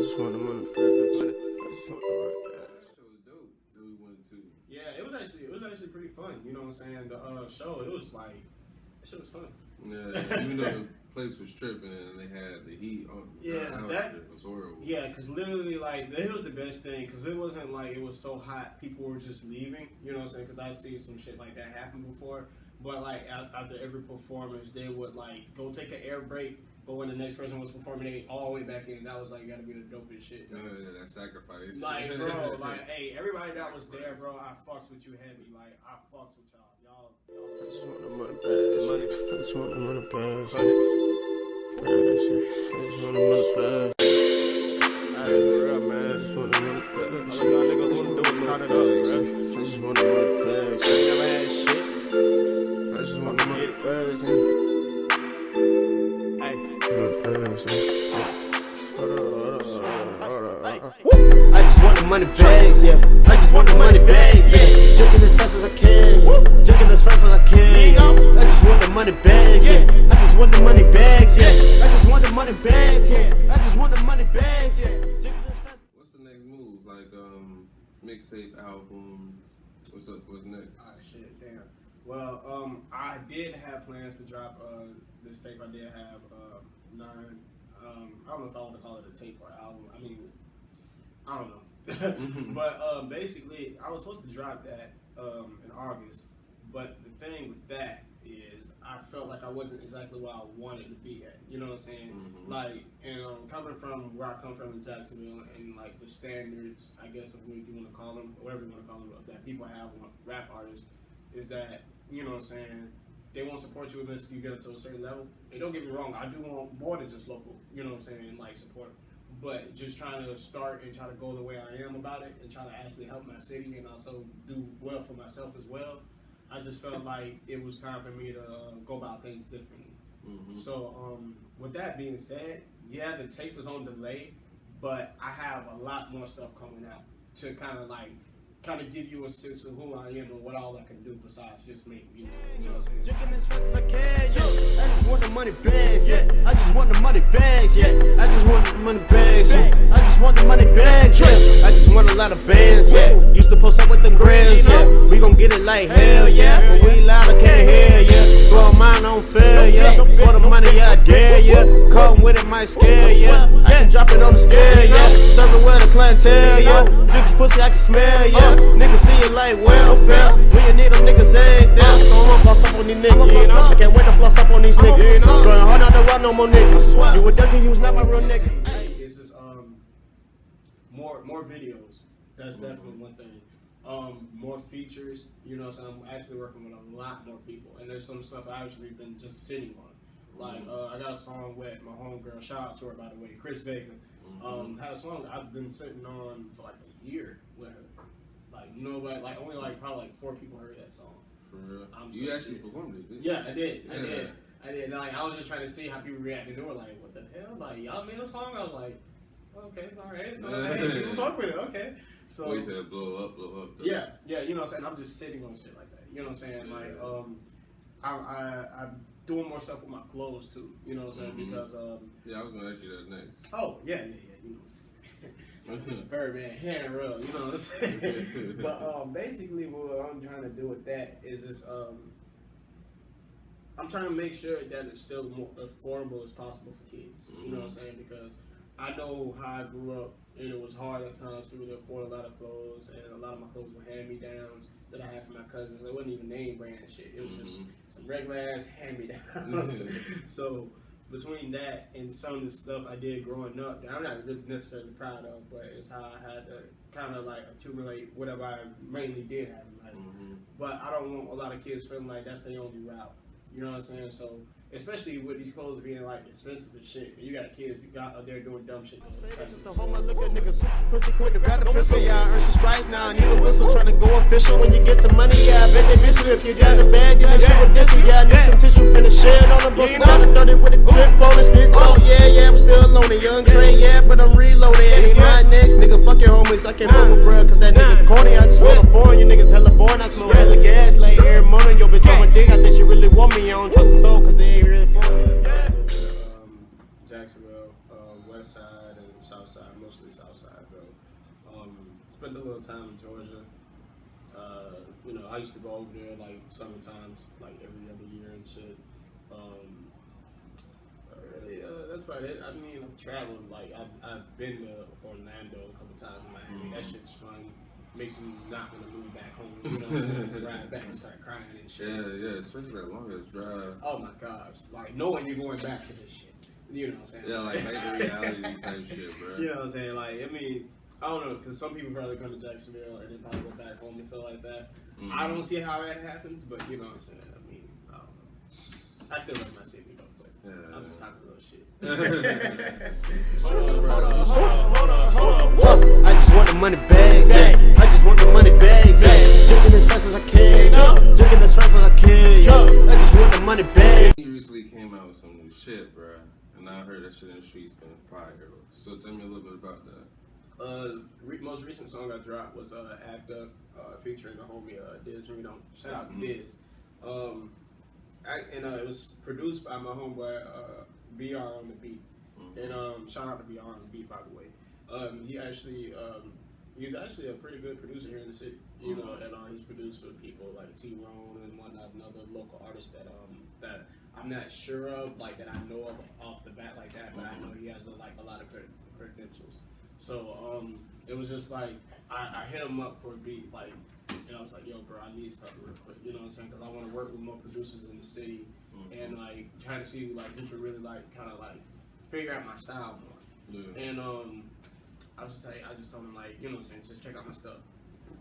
just want the money. Yeah, it was actually pretty fun. You know what I'm saying? The show, it was like, that shit was fun. Yeah, even though the place was tripping and they had the heat on. Yeah, that was horrible. Yeah, because literally, like, that was the best thing. Because it wasn't like it was so hot, people were just leaving. You know what I'm saying? Because I've seen some shit like that happen before. But like after every performance, they would like go take an air break. But when the next person was performing, they all went back in. That was like, gotta be the dopest shit. Yeah, that sacrifice. Like, bro, like, hey, everybody that was there, bro, I fucks with you heavy. Like, I fucks with y'all. Y'all. I just want the money bags. I just want the money bags. I just want the money bags. Hey, for real, man. I just want the money bags. All y'all niggas wanna do is count it up, bro. I just want the money bags. You never had shit. I just want the money bags. I just want the money bags, yeah. I just want the money bags, yeah. Drinking as fast as I can, drinking as fast as I can. I just want the money bags, yeah. I just want the money bags, yeah. I just want the money bags, yeah. I just want the money bags, yeah. What's the next move? Like mixtape, album. What's up? What's next? Ah, shit, damn. Well, I did have plans to drop this tape. I did have 9. I don't know if I want to call it a tape or album. I mean, I don't know. But basically, I was supposed to drop that in August. But the thing with that is, I felt like I wasn't exactly where I wanted to be at. You know what I'm saying? Like, and coming from where I come from in Jacksonville, and like the standards, I guess, of what you want to call them, whatever you want to call them, that people have on rap artists, is that, you know what I'm saying, they won't support you unless you get to a certain level. And don't get me wrong, I do want more than just local, you know what I'm saying, like support. But just trying to start and try to go the way I am about it and try to actually help my city and also do well for myself as well, I just felt like it was time for me to go about things differently. So with that being said, yeah, the tape is on delay, but I have a lot more stuff coming out to kind of give you a sense of who I am and what all I can do besides just make music. You know what I'm saying? Drinking as fast as I can, yeah. I just want the money bags, yeah. I just want the money bags, yeah. I just want the money bags, yeah. I just want the money bags, yeah. I just want a lot of bands, yeah. Used to post up with the grams, yeah. We gon' get it like hell, yeah. But we loud, I can't hear, yeah. Throw mine on fair, yeah. For the money, I dare, yeah. Come with it, might scare, yeah. I can drop it on the scale, yeah. Serving well the clientele, yeah. Niggas pussy, I can smell, yeah. Niggas see it like welfare. When you need them niggas ain't there. So I'ma floss up on these niggas, you know. I can't wait to floss up on these niggas, you know. Trying hard not to run no more niggas. You a ducky, you was not my real nigga. It's just more videos. That's definitely one thing. More features, you know, so I'm actually working with a lot more people. And there's some stuff I've actually been just sitting on. Like, I got a song with my homegirl, shout out to her, by the way, Chris Vega. Had a song I've been sitting on for like a year with her. Like, nobody, like, only like probably like 4 people heard that song. For real? You actually performed it, didn't you? Yeah, I did. And, like, I was just trying to see how people reacted. They were like, what the hell? Like, y'all made a song? I was like, okay, alright. So, hey, people fuck with it, okay. So, wait till it blow up though. Yeah, you know what I'm saying? I'm just sitting on shit like that. You know what I'm saying? Like, I'm doing more stuff with my clothes too. You know what I'm saying? Because yeah, I was gonna ask you that next. Oh yeah. You know what I'm saying? Birdman, hand rub. You know what I'm saying? But basically, what I'm trying to do with that is just I'm trying to make sure that it's still more affordable as possible for kids. You know what I'm saying? Because I know how I grew up, and it was hard at times to really afford a lot of clothes, and a lot of my clothes were hand-me-downs that I had from my cousins. It wasn't even name brand shit. It was just some regular ass hand-me-downs. So between that and some of the stuff I did growing up that I'm not really necessarily proud of, but it's how I had to kind of like accumulate whatever I mainly did have in life. But I don't want a lot of kids feeling like that's the only route. You know what I'm saying? So, especially with these clothes being like expensive and shit, and you got kids that got out there doing dumb shit. Just a homo look at niggas super pussy quick to grab the pistol. Yeah, I earn some stripes now. I need a whistle trying to go official. When you get some money, yeah, I bet they miss you. If you got a bag, then they shit with this. Yeah, I need some tissue, finna shit on the bus. Got a 30 with a clip on it, still talk. Yeah, I'm still on it. Young Trey, yeah, but I'm reloaded. And it's not next, nigga. Fuck your homies. I can't fuck with bruh, cause that nigga corny. I just roll a foreign. You niggas hella boring. I smoke hella gas. Like every morning, yo, bitch on my dick. I think she really want me. I don't trust her soul, cause they ain't really for me. Southside, mostly Southside, bro. Spent a little time in Georgia. You know, I used to go over there like summertimes, like every other year and shit. Really, that's about it. I mean, I've traveled. Like I've been to Orlando a couple times in Miami. That shit's fun. Makes you not want to move back home. You know what I'm saying? Ride back and start crying and shit. Yeah, especially that longest drive. Oh my gosh, like knowing you're going back to this shit. You know what I'm saying? Yeah, like the reality type shit, bro. You know what I'm saying? Like, I mean, I don't know, because some people probably come to Jacksonville and then probably go back home and feel like that. I don't see how that happens, but you know what I'm saying? I mean, I don't know. I still love my city, though, but I'm just talking a little shit. Hold on. I just want the money bags. I just want the money bags. Jumping as fast as I can. Jumping as fast as I can. I just want the money bags. He recently came out with some new shit, bro. And I heard that shit in the streets been fire. So tell me a little bit about that. Most recent song I dropped was Act Up, featuring the homie Diz Reno. Shout out to Diz. And it was produced by my homeboy BR on the beat. And shout out to BR on the beat, by the way. He's actually a pretty good producer here in the city. You know, and he's produced for people like T-Rone and whatnot, and other local artists that I'm not sure of, like that I know of off the bat like that, but I know he has a lot of credentials. So it was just like I hit him up for a beat, like, and I was like, yo, bro, I need something real quick. You know what I'm saying? Because I want to work with more producers in the city and like try to see like who could really like kind of like figure out my style more. And I just told him like, you know what I'm saying, just check out my stuff.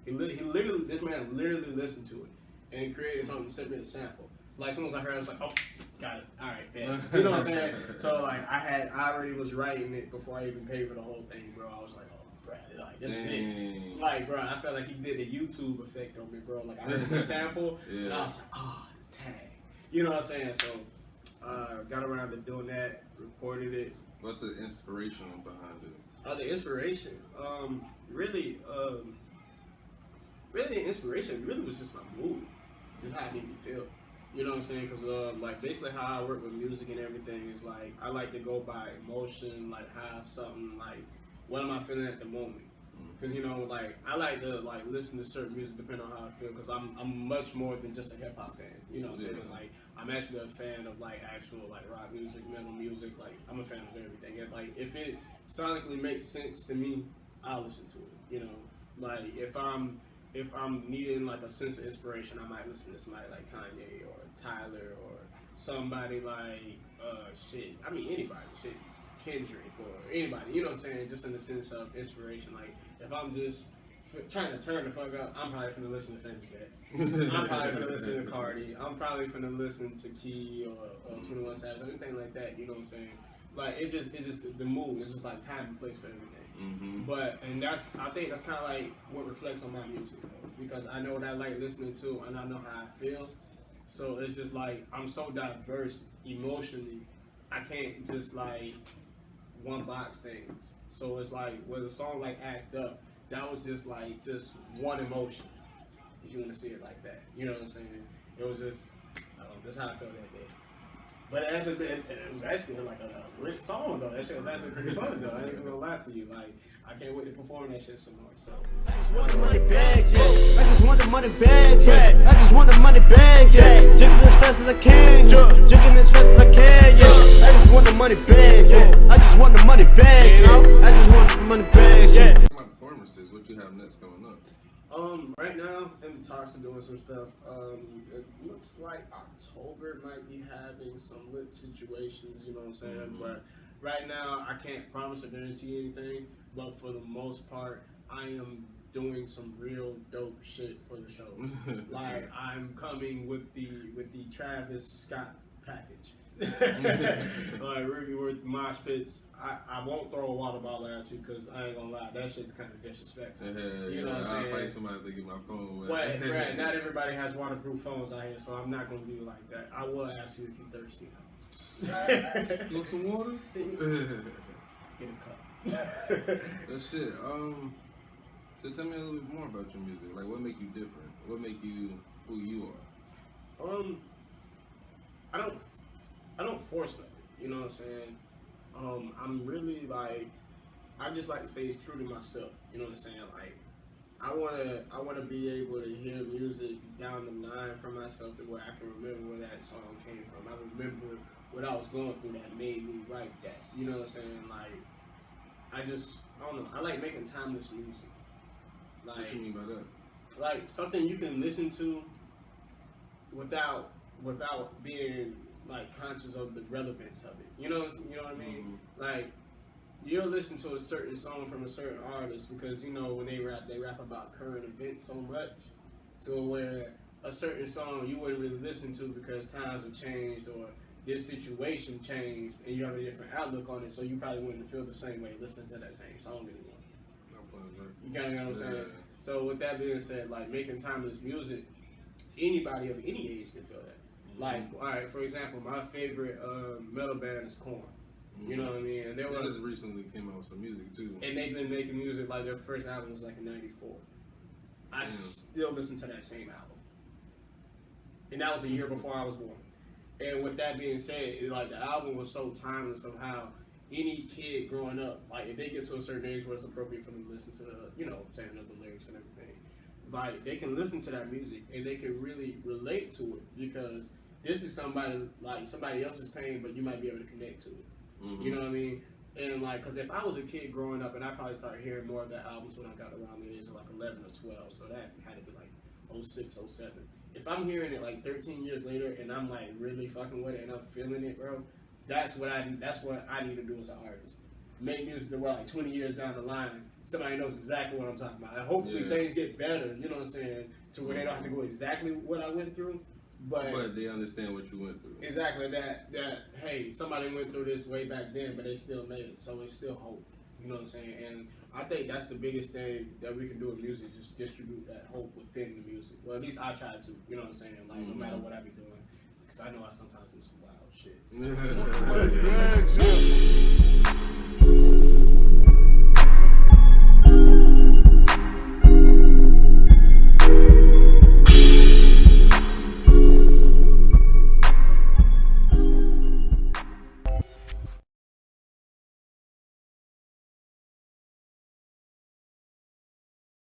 This man literally listened to it and created something, sent me the sample. Like, as soon as I heard it, I was like, oh, got it. All right, man. You know what I'm saying? So, like, I already was writing it before I even paid for the whole thing, bro. I was like, oh, bro, like, this is it. Like, bro, I felt like he did the YouTube effect on me, bro. Like, I heard the sample, and I was like, oh, dang. You know what I'm saying? So, got around to doing that, recorded it. What's the inspiration behind it? The inspiration, really, the inspiration really was just my mood, just how it made me feel. You know what I'm saying? Because like basically how I work with music and everything is like I like to go by emotion, like have something like what am I feeling at the moment? Because you know, like I like to like listen to certain music depending on how I feel. Because I'm much more than just a hip hop fan. You know what I'm saying? Like I'm actually a fan of like actual like rock music, metal music. Like I'm a fan of everything. And like if it sonically makes sense to me, I'll listen to it. You know, like if I'm needing like a sense of inspiration, I might listen to somebody like Kanye or Tyler or somebody like I mean anybody, Kendrick or anybody, you know what I'm saying, just in the sense of inspiration. Like if I'm just trying to turn the fuck up, I'm probably finna listen to Famous Steps. I'm probably finna listen to Cardi. I'm probably finna listen to Key or 21 Savage or anything like that, you know what I'm saying? Like it's just the mood. It's just like time and place for everything. But I think that's kind of like what reflects on my music though, because I know what I like listening to and I know how I feel. So it's just like I'm so diverse emotionally. I can't just like one box things. So it's like with a song like Act Up, that was just like one emotion. If you want to see it like that, you know what I'm saying? It was just that's how I felt that day. But it was actually like a lit song though. That shit was actually pretty fun though. I ain't even gonna lie to you. Like I can't wait to perform that shit some more. So I just want the money bags, I just want the money bags, I just want the money bags, Jumping as fast as I can, jumping as fast as I can, I just want the money bags, I just want the money bags, I just want the money bags, My performances, what you have next coming up? Right now, in the talks of doing some stuff. It looks like October might be having some lit situations, you know what I'm saying? But right now, I can't promise or guarantee anything. But for the most part, I am doing some real dope shit for the show. Like I'm coming with the Travis Scott package. Like Ruby Worth mosh pits. I won't throw a water bottle at you because I ain't gonna lie, that shit's kind of disrespectful. You know what I'm saying? I'll fight somebody to get my phone wet. Right, not everybody has waterproof phones out here, so I'm not gonna do like that. I will ask you if you're thirsty. You want some water? Get a cup. That shit. So tell me a little bit more about your music. Like, what make you different? What make you who you are? I don't force nothing. You know what I'm saying? I'm really like I just like to stay true to myself. You know what I'm saying? Like, I wanna be able to hear music down the line for myself to where I can remember where that song came from. I remember what I was going through that made me write that. You know what I'm saying? Like, I don't know. I like making timeless music. Like, what you mean by that? Like something you can listen to without being like conscious of the relevance of it. You know what I mean? Mm-hmm. Like, you'll listen to a certain song from a certain artist because, you know, when they rap about current events so much to where a certain song you wouldn't really listen to because times have changed or this situation changed and you have a different outlook on it, so you probably wouldn't feel the same way listening to that same song anymore. You kind of know what I'm saying? So with that being said, like, making timeless music, anybody of any age can feel that. Like, all right, for example, my favorite metal band is Korn. You know what I mean? And they just recently came out with some music too. And they've been making music, like their first album was like in '94. I still listen to that same album. And that was a year before I was born. And with that being said, like, the album was so timeless of how any kid growing up, like, if they get to a certain age where it's appropriate for them to listen to the, you know, saying the lyrics and everything, like, they can listen to that music and they can really relate to it because this is somebody else's pain, but you might be able to connect to it. Mm-hmm. You know what I mean? And like, cause if I was a kid growing up, and I probably started hearing more of the albums when I got around the age of like 11 or 12, so that had to be like 06, 07. If I'm hearing it like 13 years later and I'm like really fucking with it and I'm feeling it, bro, that's what I need to do as an artist. Make music that we're like 20 years down the line, somebody knows exactly what I'm talking about. And hopefully things get better, you know what I'm saying, to where they don't have to go exactly what I went through. But they understand what you went through. Exactly, that hey, somebody went through this way back then, but they still made it, so it's still hope. You know what I'm saying? And I think that's the biggest thing that we can do with music, just distribute that hope within the music. Well, at least I try to. You know what I'm saying? Like, no matter what I be doing, because I know I sometimes do some wild shit.